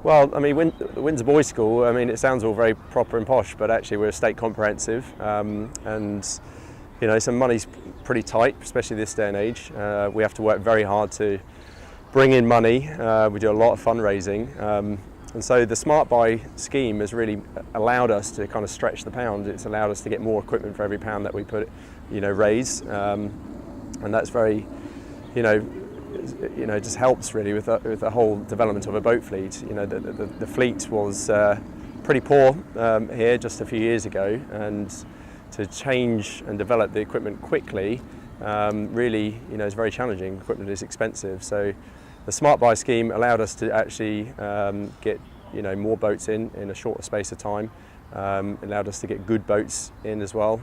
Well, I mean, the Windsor Boys School, I mean, it sounds all very proper and posh, but actually we're a state comprehensive, and you know, some money's pretty tight, especially this day and age. We have to work very hard to bring in money. We do a lot of fundraising, and so the Smart Buy scheme has really allowed us to kind of stretch the pound. It's allowed us to get more equipment for every pound that we raise, and that's very, it just helps really with the whole development of a boat fleet. You know, the fleet was pretty poor here just a few years ago, and to change and develop the equipment quickly really, is very challenging. Equipment is expensive, so the Smart Buy scheme allowed us to actually get more boats in a shorter space of time. Allowed us to get good boats in as well,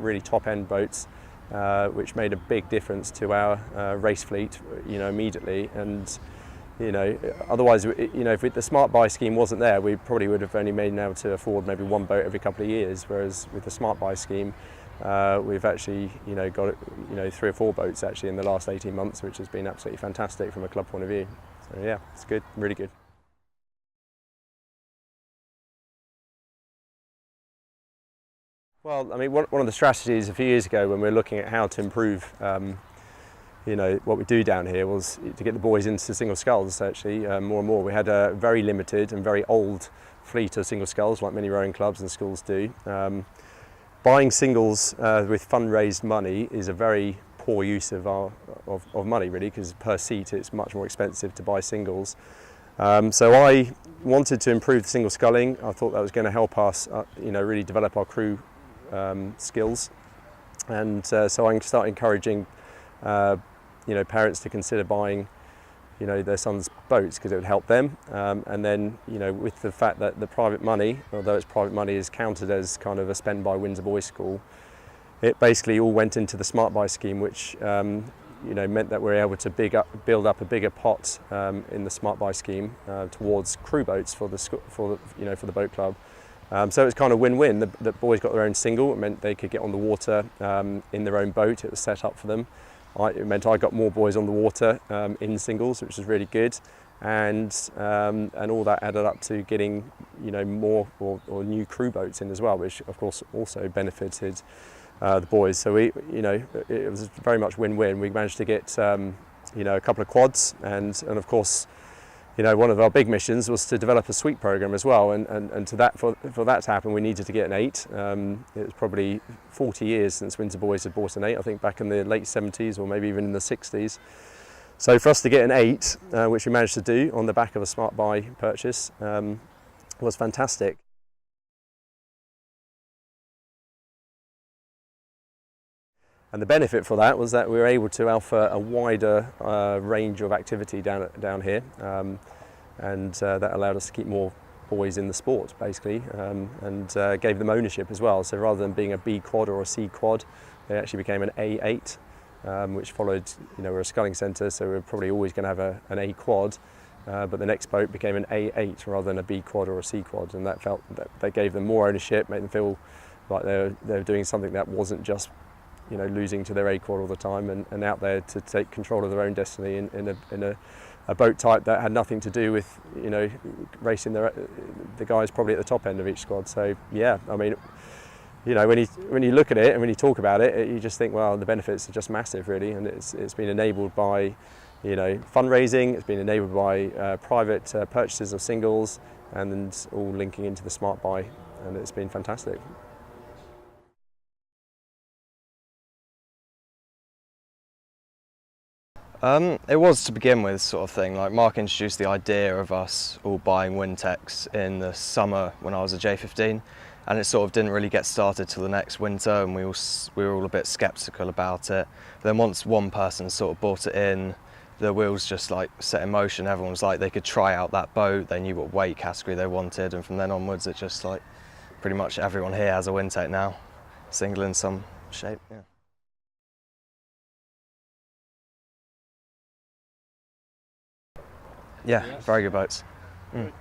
really top-end boats, which made a big difference to our race fleet, immediately. And otherwise, if the Smart Buy scheme wasn't there, we probably would have only been able to afford maybe one boat every couple of years. Whereas with the Smart Buy scheme, we've actually, got 3 or 4 boats actually in the last 18 months, which has been absolutely fantastic from a club point of view. So yeah, it's good, really good. Well, I mean, one of the strategies a few years ago when we were looking at how to improve, what we do down here was to get the boys into single sculls. Actually, more and more. We had a very limited and very old fleet of single sculls, like many rowing clubs and schools do. Buying singles with fundraised money is a very poor use of money, really, because per seat it's much more expensive to buy singles. So I wanted to improve the single sculling. I thought that was going to help us, really develop our crew skills, and so I started encouraging, parents to consider buying, their sons' boats, because it would help them. And then, with the fact that the private money, although it's private money, is counted as kind of a spend by Windsor Boys School, it basically all went into the Smart Buy scheme, which meant that we were able to build up a bigger pot in the Smart Buy scheme towards crew boats for the boat club. So it was kind of win-win. The boys got their own single. It meant they could get on the water in their own boat. It was set up for them. It meant I got more boys on the water in singles, which was really good, and all that added up to getting more or new crew boats in as well, which of course also benefited the boys. So it was very much win-win. We managed to get a couple of quads, and of course, one of our big missions was to develop a suite program as well, and for that to happen, we needed to get an 8. It was probably 40 years since Windsor Boys had bought an 8, I think back in the late 70s or maybe even in the 60s. So for us to get an 8, which we managed to do on the back of a Smart Buy purchase, was fantastic. And the benefit for that was that we were able to offer a wider range of activity down here, and that allowed us to keep more boys in the sport, basically, and gave them ownership as well. So rather than being a B quad or a C quad, they actually became an A8, which followed, we're a sculling centre, so we're probably always going to have an A quad, but the next boat became an A8 rather than a B quad or a C quad, and that gave them more ownership, made them feel like they were doing something that wasn't just losing to their A quad all the time, and out there to take control of their own destiny in a boat type that had nothing to do with racing the guys probably at the top end of each squad. So yeah, I mean, when you look at it and when you talk about it, you just think, well, the benefits are just massive, really, and it's been enabled by fundraising. It's been enabled by private purchases of singles, and all linking into the Smart Buy, and it's been fantastic. It was to begin with, sort of thing. Like, Mark introduced the idea of us all buying Wintex in the summer when I was a J15, and it sort of didn't really get started till the next winter, and we were all a bit sceptical about it. But then once one person sort of bought it in, the wheels just like set in motion. Everyone was like, they could try out that boat, they knew what weight category they wanted, and from then onwards it just like pretty much everyone here has a Wintex now, single in some shape. Yeah. Yeah, very good boats. Mm.